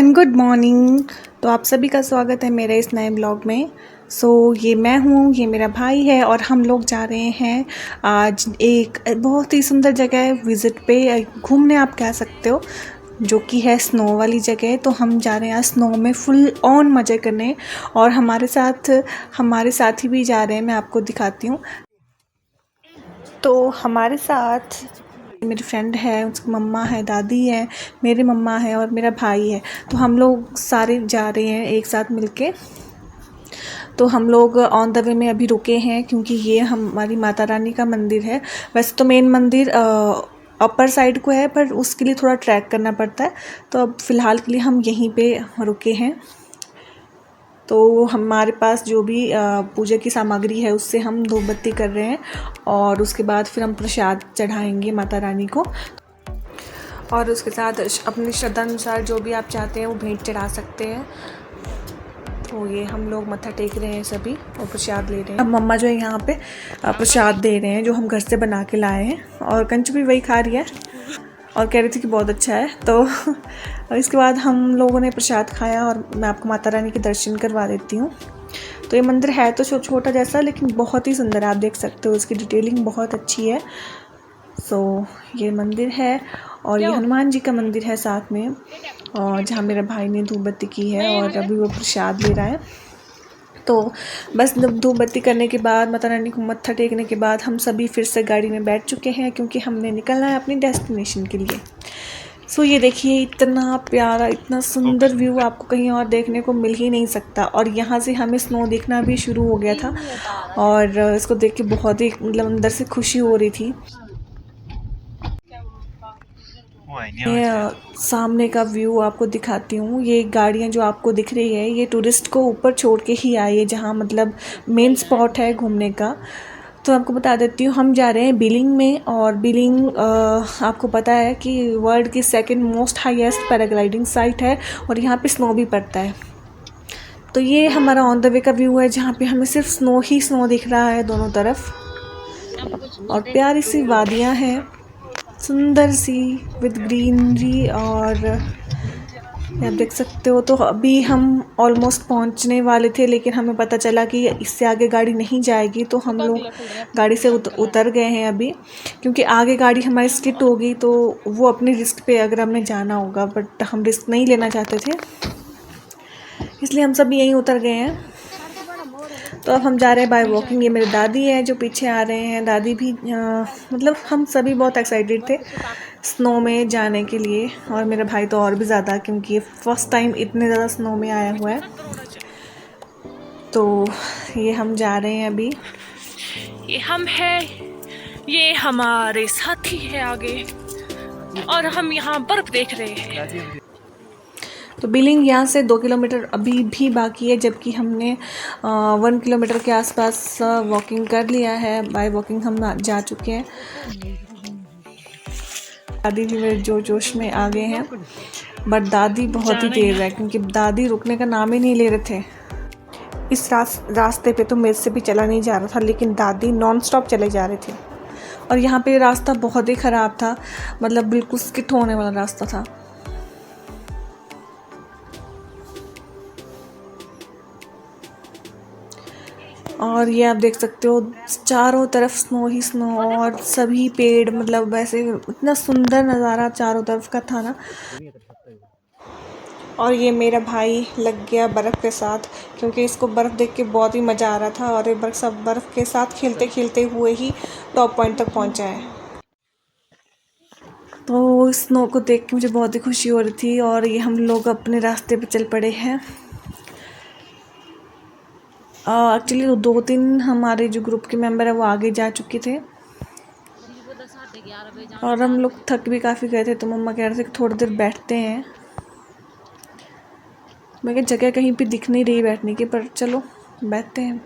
And good morning. तो आप सभी का स्वागत है मेरे इस नए ब्लॉग में। ये मैं हूँ, ये मेरा भाई है और हम लोग जा रहे हैं आज एक बहुत ही सुंदर जगह विज़िट पे, घूमने आप कह सकते हो, जो कि है स्नो वाली जगह। तो हम जा रहे हैं आज स्नो में फुल ऑन मज़े करने और हमारे साथी भी जा रहे हैं, मैं आपको दिखाती हूँ। तो हमारे साथ मेरी फ्रेंड है, उसकी मम्मा है, दादी है, मेरी मम्मा है और मेरा भाई है। तो हम लोग सारे जा रहे हैं एक साथ मिलके। तो हम लोग ऑन द वे में अभी रुके हैं क्योंकि ये हमारी माता रानी का मंदिर है। वैसे तो मेन मंदिर अपर साइड को है, पर उसके लिए थोड़ा ट्रैक करना पड़ता है। तो अब फ़िलहाल के लिए हम यहीं पे रुके हैं। तो हमारे पास जो भी पूजा की सामग्री है उससे हम धूप बत्ती कर रहे हैं और उसके बाद फिर हम प्रसाद चढ़ाएंगे माता रानी को। और उसके साथ अपनी श्रद्धा अनुसार जो भी आप चाहते हैं वो भेंट चढ़ा सकते हैं। तो ये हम लोग मत्था टेक रहे हैं सभी और प्रसाद ले रहे हैं। अब मम्मा जो है यहाँ पे प्रसाद दे रहे हैं जो हम घर से बना के लाए हैं, और कंचू भी वही खा रही है और कह रही थी कि बहुत अच्छा है। तो इसके बाद हम लोगों ने प्रसाद खाया और मैं आपको माता रानी के दर्शन करवा देती हूँ। तो ये मंदिर है तो छोटा जैसा, लेकिन बहुत ही सुंदर, आप देख सकते हो, इसकी डिटेलिंग बहुत अच्छी है। ये मंदिर है और ये हनुमान जी का मंदिर है साथ में, और जहाँ मेरे भाई ने धूप बत्ती की है और अभी वो प्रसाद ले रहा है। तो बस धूप बत्ती करने के बाद, माता रानी को मत्था टेकने के बाद हम सभी फिर से गाड़ी में बैठ चुके हैं क्योंकि हमने निकलना है अपनी डेस्टिनेशन के लिए। ये देखिए, इतना प्यारा, इतना सुंदर व्यू आपको कहीं और देखने को मिल ही नहीं सकता। और यहाँ से हमें स्नो दिखना भी शुरू हो गया था और इसको देख के बहुत ही मतलब अंदर से खुशी हो रही थी। सामने का व्यू आपको दिखाती हूँ। ये गाड़ियाँ जो आपको दिख रही है ये टूरिस्ट को ऊपर छोड़ के ही आई है, जहाँ मतलब मेन स्पॉट है घूमने का। तो आपको बता देती हूँ, हम जा रहे हैं बिलिंग में, और बिलिंग आपको पता है कि वर्ल्ड की second most highest paragliding site है और यहाँ पे स्नो भी पड़ता है। तो ये हमारा ऑन द वे का व्यू है जहाँ पे हमें सिर्फ स्नो ही स्नो दिख रहा है दोनों तरफ, और प्यारी सी वादियाँ हैं सुंदर सी विद ग्रीनरी। और आप देख सकते हो, तो अभी हम ऑलमोस्ट पहुंचने वाले थे, लेकिन हमें पता चला कि इससे आगे गाड़ी नहीं जाएगी। तो हम लोग गाड़ी से उतर गए हैं अभी, क्योंकि आगे गाड़ी हमारी स्किट होगी तो वो अपनी रिस्क पे अगर हमें जाना होगा, बट हम रिस्क नहीं लेना चाहते थे, इसलिए हम सब यहीं उतर गए हैं। तो अब हम जा रहे हैं बाय वॉकिंग। ये मेरे दादी हैं जो पीछे आ रहे हैं। दादी भी मतलब हम सभी बहुत एक्साइटेड थे स्नो में जाने के लिए, और मेरा भाई तो और भी ज़्यादा, क्योंकि ये फर्स्ट टाइम इतने ज़्यादा स्नो में आया हुआ है। तो ये हम जा रहे हैं अभी। ये हम हैं, ये हमारे साथी है आगे, और हम यहाँ बर्फ देख रहे हैं। तो बिलिंग यहाँ से 2 किलोमीटर अभी भी बाकी है, जबकि हमने 1 किलोमीटर के आसपास वॉकिंग कर लिया है। बाय वॉकिंग हम जा चुके हैं। दादी भी मेरे जोश में आ गए हैं, बट दादी बहुत ही तेज़ है क्योंकि दादी रुकने का नाम ही नहीं ले रहे थे। इस रास्ते पे तो मेरे से भी चला नहीं जा रहा था, लेकिन दादी नॉन स्टॉप चले जा रहे थे। और यहाँ पे रास्ता बहुत ही ख़राब था, मतलब बिल्कुल स्किट होने वाला रास्ता था। और ये आप देख सकते हो, चारों तरफ स्नो ही स्नो, और सभी पेड़, मतलब वैसे इतना सुंदर नज़ारा चारों तरफ का था ना। और ये मेरा भाई लग गया बर्फ़ के साथ, क्योंकि इसको बर्फ़ देख के बहुत ही मज़ा आ रहा था, और ये बर्फ़ के साथ खेलते खेलते हुए ही टॉप पॉइंट तक पहुंचा है। तो स्नो को देख के मुझे बहुत ही खुशी हो रही थी, और ये हम लोग अपने रास्ते पे चल पड़े हैं। एक्चुअली 2-3 हमारे जो ग्रुप के मेंबर है वो आगे जा चुके थे, और हम लोग थक भी काफ़ी गए थे। तो मम्मा कह रहे थे कि थोड़ी देर बैठते हैं। मैं क्या, जगह कहीं पे दिख नहीं रही बैठने की, पर चलो बैठते हैं।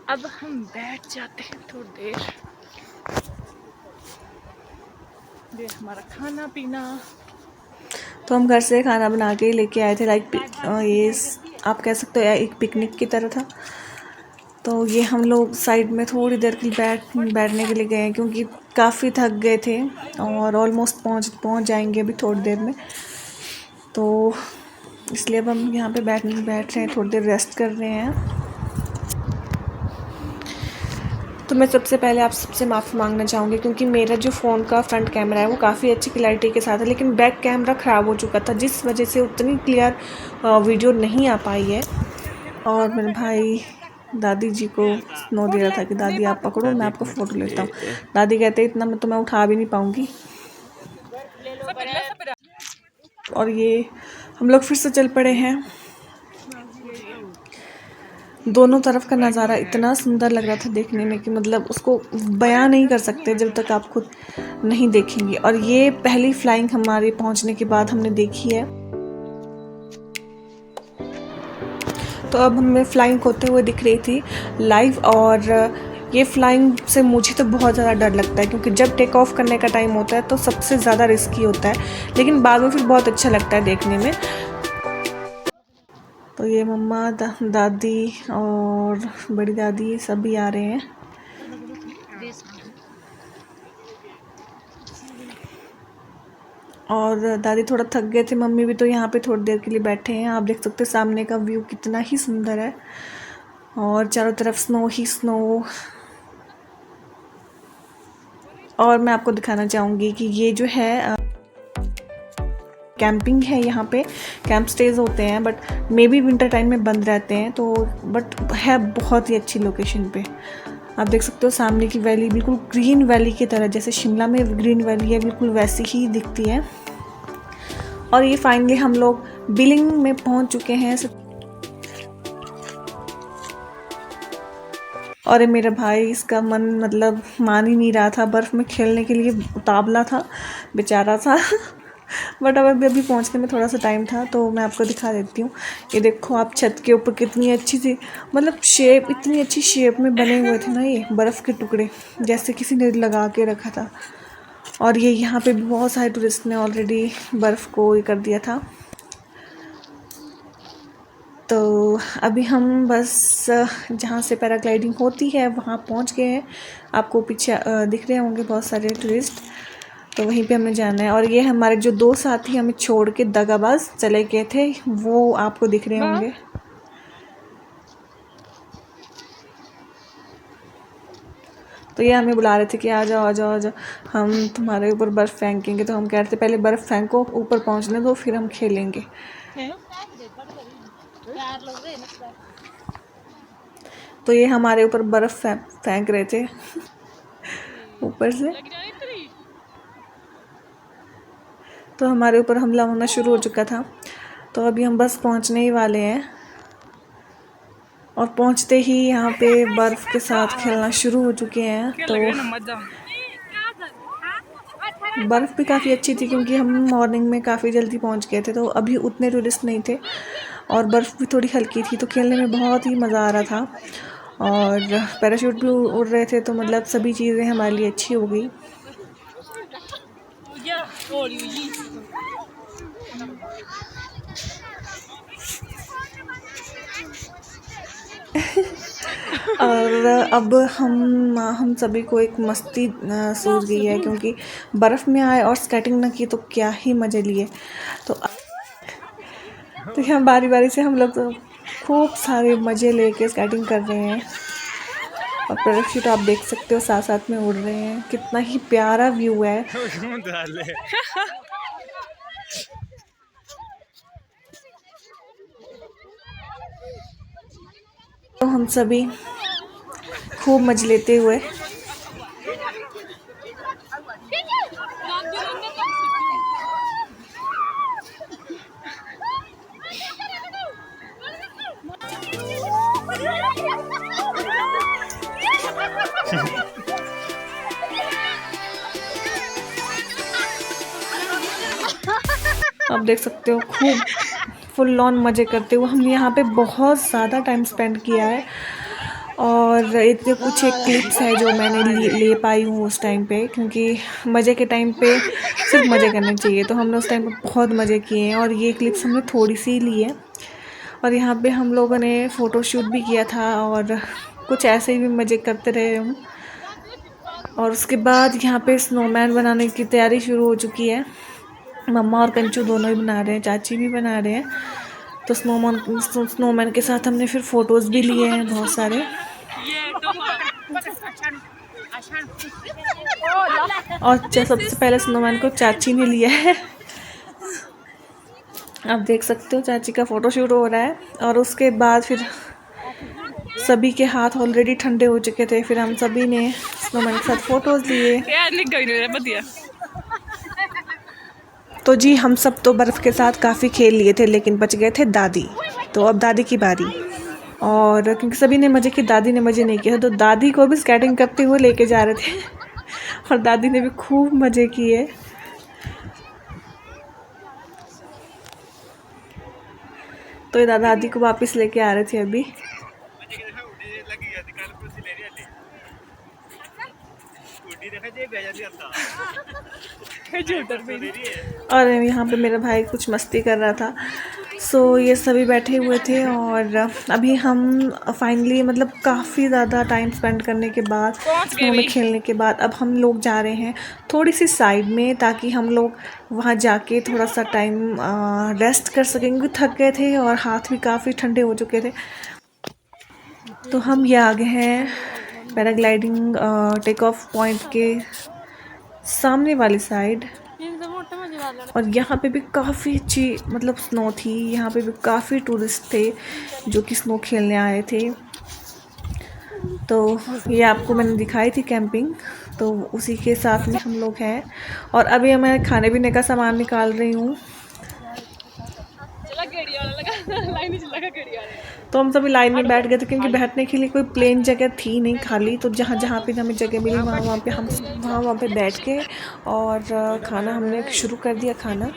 अब हम बैठ जाते हैं थोड़ी देर। ये हमारा खाना पीना। तो हम घर से खाना बना के लेके आए थे, लाइक ये आप कह सकते हो एक पिकनिक की तरह था। तो ये हम लोग साइड में थोड़ी देर के लिए बैठने के लिए गए हैं, क्योंकि काफ़ी थक गए थे और ऑलमोस्ट पहुंच जाएंगे अभी थोड़ी देर में। तो इसलिए अब हम यहाँ पे बैठ रहे हैं, थोड़ी देर रेस्ट कर रहे हैं। तो मैं सबसे पहले आप सबसे माफ़ी मांगना चाहूँगी क्योंकि मेरा जो फ़ोन का फ्रंट कैमरा है वो काफ़ी अच्छी क्लैरिटी के साथ है, लेकिन बैक कैमरा ख़राब हो चुका था, जिस वजह से उतनी क्लियर वीडियो नहीं आ पाई है। और मेरे भाई दादी जी को स्नो दे रहा था कि दादी आप पकड़ो, मैं आपको फ़ोटो लेता हूँ। दादी कहते इतना मैं तुम्हें उठा भी नहीं पाऊँगी। और ये हम लोग फिर से चल पड़े हैं। दोनों तरफ का नज़ारा इतना सुंदर लग रहा था देखने में कि मतलब उसको बयां नहीं कर सकते जब तक आप खुद नहीं देखेंगे। और ये पहली फ्लाइंग हमारे पहुंचने के बाद हमने देखी है। तो अब हमें फ्लाइंग होते हुए दिख रही थी लाइव। और ये फ्लाइंग से मुझे तो बहुत ज़्यादा डर लगता है क्योंकि जब टेक ऑफ करने का टाइम होता है तो सबसे ज़्यादा रिस्की होता है, लेकिन बाद में फिर बहुत अच्छा लगता है देखने में। तो ये मम्मा दादी और बड़ी दादी सभी आ रहे हैं। और दादी थोड़ा थक गए थे, मम्मी भी, तो यहाँ पे थोड़ी देर के लिए बैठे हैं। आप देख सकते हैं सामने का व्यू कितना ही सुंदर है और चारों तरफ स्नो ही स्नो। और मैं आपको दिखाना चाहूँगी कि ये जो है कैंपिंग है, यहाँ पे कैंप स्टेज होते हैं, but may be winter time में बंद रहते हैं, तो बट है बहुत ही अच्छी लोकेशन पे। आप देख सकते हो सामने की वैली बिल्कुल ग्रीन वैली की तरह, जैसे शिमला में ग्रीन वैली है बिल्कुल वैसी ही दिखती है। और ये फाइनली हम लोग बिलिंग में पहुंच चुके हैं। और मेरा भाई, इसका मन मतलब मान ही नहीं रहा था, बर्फ़ में खेलने के लिए उतावला था बेचारा सा। बट अब अभी पहुंचने में थोड़ा सा टाइम था, तो मैं आपको दिखा देती हूँ। ये देखो आप, छत के ऊपर कितनी अच्छी सी मतलब शेप, इतनी अच्छी शेप में बने हुए थे ना ये बर्फ़ के टुकड़े, जैसे किसी ने लगा के रखा था। और ये यहाँ पे भी बहुत सारे टूरिस्ट ने ऑलरेडी बर्फ़ को ये कर दिया था। तो अभी हम बस जहाँ से पैराग्लाइडिंग होती है वहाँ पहुँच गए हैं। आपको पीछे दिख रहे होंगे बहुत सारे टूरिस्ट, तो वहीं पे हमें जाना है। और ये हमारे जो दो साथी हमें छोड़ के दगाबाज चले गए थे, वो आपको दिख रहे होंगे। तो ये हमें बुला रहे थे कि आ जाओ आ जाओ आ जाओ, हम तुम्हारे ऊपर बर्फ़ फेंकेंगे। तो हम कह रहे थे पहले बर्फ़ फेंको, ऊपर पहुँचने दो, फिर हम खेलेंगे। तो ये हमारे ऊपर बर्फ़ फेंक रहे थे ऊपर से। तो हमारे ऊपर हमला होना शुरू हो चुका था। तो अभी हम बस पहुंचने ही वाले हैं। और पहुंचते ही यहाँ पे बर्फ़ के साथ खेलना शुरू हो चुके हैं। तो बर्फ़ भी काफ़ी अच्छी थी क्योंकि हम मॉर्निंग में काफ़ी जल्दी पहुंच गए थे, तो अभी उतने टूरिस्ट नहीं थे और बर्फ़ भी थोड़ी हल्की थी, तो खेलने में बहुत ही मज़ा आ रहा था। और पैराशूट भी उड़ रहे थे, तो मतलब सभी चीज़ें हमारे लिए अच्छी हो गई। और अब हम सभी को एक मस्ती सूझ गई है क्योंकि बर्फ़ में आए और स्केटिंग ना की तो क्या ही मज़े लिए। तो यहाँ बारी बारी से हम लोग तो खूब सारे मज़े लेके स्केटिंग कर रहे हैं। और पैराशूट आप देख सकते हो साथ साथ में उड़ रहे हैं, कितना ही प्यारा व्यू है। तो हम सभी खूब मज़े लेते हुए आप देख सकते हो खूब फुल ऑन मज़े करते हुए हमने यहाँ पे बहुत ज़्यादा टाइम स्पेंड किया है। और इतने कुछ एक क्लिप्स है जो मैंने ले पाई हूँ उस टाइम पे, क्योंकि मज़े के टाइम पे सिर्फ मज़े करने चाहिए, तो हमने उस टाइम पे बहुत मज़े किए हैं। और ये क्लिप्स हमने थोड़ी सी ली है। और यहाँ पे हम लोगों ने फ़ोटोशूट भी किया था और कुछ ऐसे ही भी मज़े करते रहे हम। और उसके बाद यहाँ पे स्नोमैन बनाने की तैयारी शुरू हो चुकी है। मम्मा और कंचू दोनों ही बना रहे हैं, चाची भी बना रहे हैं। तो स्नोमैन के साथ हमने फिर फ़ोटोज़ भी लिए हैं बहुत सारे। और सबसे पहले स्नोमैन को चाची ने लिया है। आप देख सकते हो चाची का फ़ोटोशूट हो रहा है। और उसके बाद फिर सभी के हाथ ऑलरेडी ठंडे हो चुके थे, फिर हम सभी ने स्नोमैन के साथ फ़ोटोज़ लिए। तो जी हम सब तो बर्फ़ के साथ काफ़ी खेल लिए थे, लेकिन बच गए थे दादी। तो अब दादी की बारी। और क्योंकि सभी ने मज़े किए, दादी ने मज़े नहीं किए, तो दादी को भी स्केटिंग करते हुए लेके जा रहे थे। और दादी ने भी खूब मज़े किए। तो ये दादी को वापस लेके आ रहे थे अभी। और यहाँ पे मेरा भाई कुछ मस्ती कर रहा था। सो ये सभी बैठे हुए थे। और अभी हम फाइनली मतलब काफ़ी ज़्यादा टाइम स्पेंड करने के बाद, स्नो में खेलने के बाद, अब हम लोग जा रहे हैं थोड़ी सी साइड में, ताकि हम लोग वहाँ जाके थोड़ा सा टाइम रेस्ट कर सकेंगे। थक गए थे और हाथ भी काफ़ी ठंडे हो चुके थे। तो हम ये आ गए हैं पैराग्लाइडिंग टेक ऑफ पॉइंट के सामने वाली साइड। और यहाँ पे भी काफ़ी अच्छी मतलब स्नो थी। यहाँ पे भी काफ़ी टूरिस्ट थे जो कि स्नो खेलने आए थे। तो ये आपको मैंने दिखाई थी कैंपिंग, तो उसी के साथ में हम लोग हैं। और अभी मैं खाने पीने का सामान निकाल रही हूँ। तो हम सभी लाइन में बैठ गए थे, क्योंकि बैठने के लिए कोई प्लेन जगह थी नहीं खाली। तो जहाँ जहाँ पे हमें जगह मिली वहाँ पे हम वहाँ पे बैठ के और खाना हमने शुरू कर दिया खाना।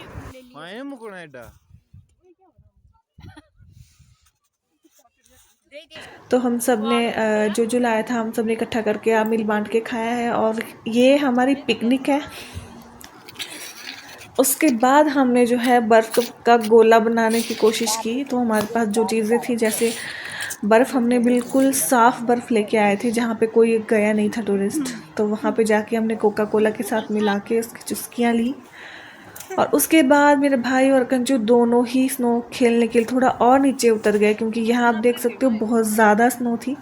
तो हम सब ने जो लाया था हम सब ने इकट्ठा करके मिल बांट के खाया है। और ये हमारी पिकनिक है। उसके बाद हमने जो है बर्फ़ का गोला बनाने की कोशिश की। तो हमारे पास जो चीज़ें थी, जैसे बर्फ़ हमने बिल्कुल साफ़ बर्फ़ लेके आए थे जहाँ पे कोई गया नहीं था टूरिस्ट। तो वहाँ पे जाके हमने कोका कोला के साथ मिला के उसकी चुस्कियाँ ली। और उसके बाद मेरे भाई और कंचू दोनों ही स्नो खेलने के लिए थोड़ा और नीचे उतर गए, क्योंकि यहाँ आप देख सकते हो बहुत ज़्यादा स्नो थी।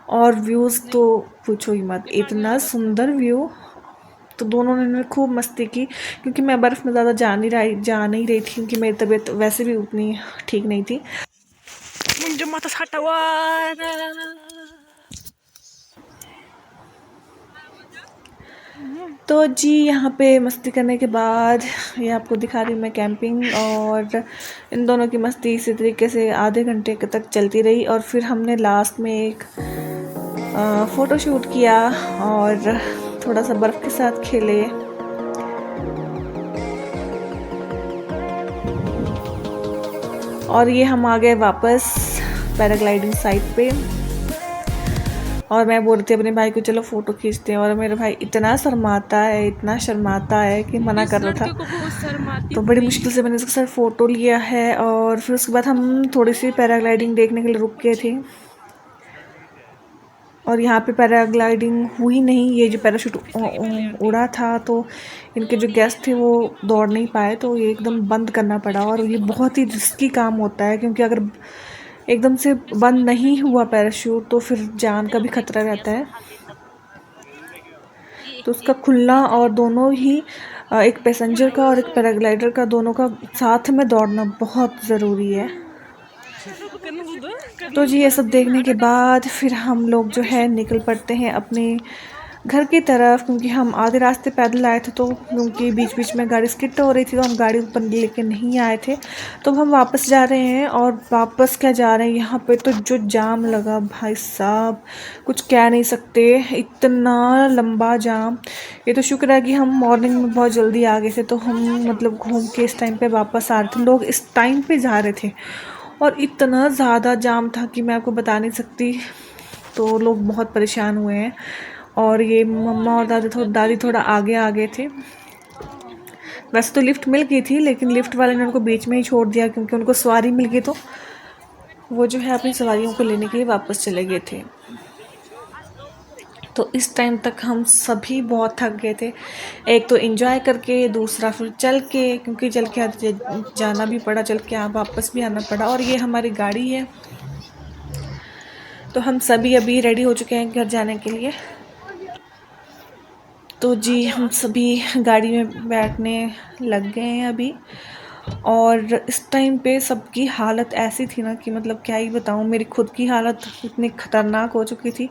और व्यूज़ तो पूछो ही मत, इतना सुंदर व्यू। तो दोनों ने खूब मस्ती की, क्योंकि मैं बर्फ़ में ज़्यादा जा नहीं रही थी, क्योंकि मेरी तबीयत वैसे भी उतनी ठीक नहीं थी। तो जी यहाँ पे मस्ती करने के बाद ये आपको दिखा रही हूँ मैं कैंपिंग। और इन दोनों की मस्ती इसी तरीके से आधे घंटे तक चलती रही। और फिर हमने लास्ट में एक फ़ोटो शूट किया और थोड़ा सा बर्फ़ के साथ खेले। और ये हम आ गए वापस पैराग्लाइडिंग साइट पे। और मैं बोल रही थी अपने भाई को चलो फ़ोटो खींचते हैं। और मेरा भाई इतना शर्माता है कि मना कर रहा था। तो बड़ी मुश्किल से मैंने उसके साथ फ़ोटो लिया है। और फिर उसके बाद हम थोड़ी सी पैराग्लाइडिंग देखने के लिए रुक गए थे। और यहाँ पे पैराग्लाइडिंग हुई नहीं, ये जो पैराशूट उड़ा था तो इनके जो गेस्ट थे वो दौड़ नहीं पाए, तो ये एकदम बंद करना पड़ा। और ये बहुत ही रिस्की काम होता है, क्योंकि अगर एकदम से बंद नहीं हुआ पैराशूट तो फिर जान का भी खतरा रहता है। तो उसका खुलना और दोनों ही एक पैसेंजर का और एक पैराग्लाइडर का, दोनों का साथ में दौड़ना बहुत ज़रूरी है। तो जी ये सब देखने के बाद फिर हम लोग जो है निकल पड़ते हैं अपने घर की तरफ, क्योंकि हम आधे रास्ते पैदल आए थे। तो क्योंकि बीच बीच में गाड़ी स्किट हो रही थी तो हम गाड़ी ऊपर लेके नहीं आए थे। तो हम वापस जा रहे हैं। और वापस क्या जा रहे हैं, यहाँ पे तो जो जाम लगा भाई साहब कुछ कह नहीं सकते, इतना लंबा जाम। ये तो शुक्र है कि हम मॉर्निंग में बहुत जल्दी आ गए थे, तो हम मतलब घूम के इस टाइम पे वापस आ रहे थे। लोग इस टाइम पे जा रहे थे और इतना ज़्यादा जाम था कि मैं आपको बता नहीं सकती। तो लोग बहुत परेशान हुए हैं। और ये मम्मा और दादी थोड़ा आगे थे। वैसे तो लिफ्ट मिल गई थी, लेकिन लिफ्ट वाले ने उनको बीच में ही छोड़ दिया, क्योंकि उनको सवारी मिल गई। तो वो जो है अपनी सवारियों को लेने के लिए वापस चले गए थे। तो इस टाइम तक हम सभी बहुत थक गए थे, एक तो एंजॉय करके, दूसरा फिर चल के, क्योंकि चल के जाना भी पड़ा, चल के वापस भी आना पड़ा। और ये हमारी गाड़ी है, तो हम सभी अभी रेडी हो चुके हैं घर जाने के लिए। तो जी हम सभी गाड़ी में बैठने लग गए हैं अभी। और इस टाइम पे सबकी हालत ऐसी थी ना कि मतलब क्या ही बताऊँ, मेरी खुद की हालत इतनी ख़तरनाक हो चुकी थी।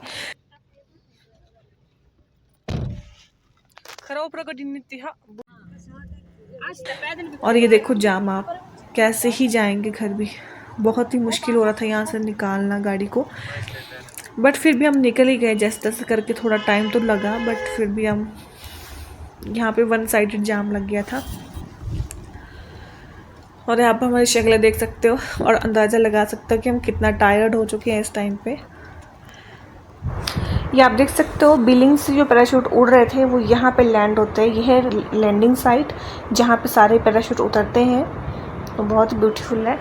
और ये देखो जाम, आप कैसे ही जाएंगे घर भी, बहुत ही मुश्किल हो रहा था यहाँ से निकालना गाड़ी को। बट फिर भी हम निकल ही गए जैसे तैसे करके, थोड़ा टाइम तो लगा बट फिर भी हम, यहाँ पे वन साइडेड जाम लग गया था। और यहाँ पर हमारी शक्लें देख सकते हो और अंदाज़ा लगा सकते हो कि हम कितना टायर्ड हो चुके हैं इस टाइम पे। ये आप देख सकते हो बिलिंग से जो पैराशूट उड़ रहे थे वो यहाँ पे लैंड होते हैं। यह है लैंडिंग साइट जहाँ पे सारे पैराशूट उतरते हैं, तो बहुत ब्यूटीफुल है।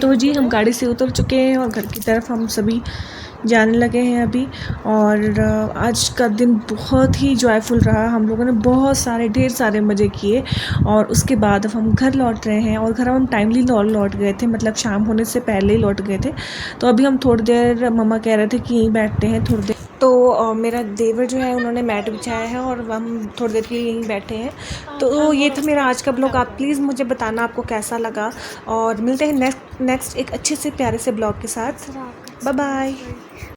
तो जी हम गाड़ी से उतर चुके हैं और घर की तरफ हम सभी जाने लगे हैं अभी। और आज का दिन बहुत ही जॉयफुल रहा, हम लोगों ने बहुत सारे ढेर सारे मज़े किए। और उसके बाद अब हम घर लौट रहे हैं, और घर हम टाइमली लौट गए थे, मतलब शाम होने से पहले ही लौट गए थे। तो अभी हम थोड़ी देर, मम्मा कह रहे थे कि यहीं बैठते हैं थोड़ी देर। तो मेरा देवर जो है उन्होंने मैट बिछाया है और हम थोड़ी देर के लिए यहीं बैठे हैं। तो ये था मेरा आज का ब्लॉग। आप प्लीज़ मुझे बताना आपको कैसा लगा, और मिलते हैं नेक्स्ट एक अच्छे से प्यारे से ब्लॉग के साथ। Bye bye.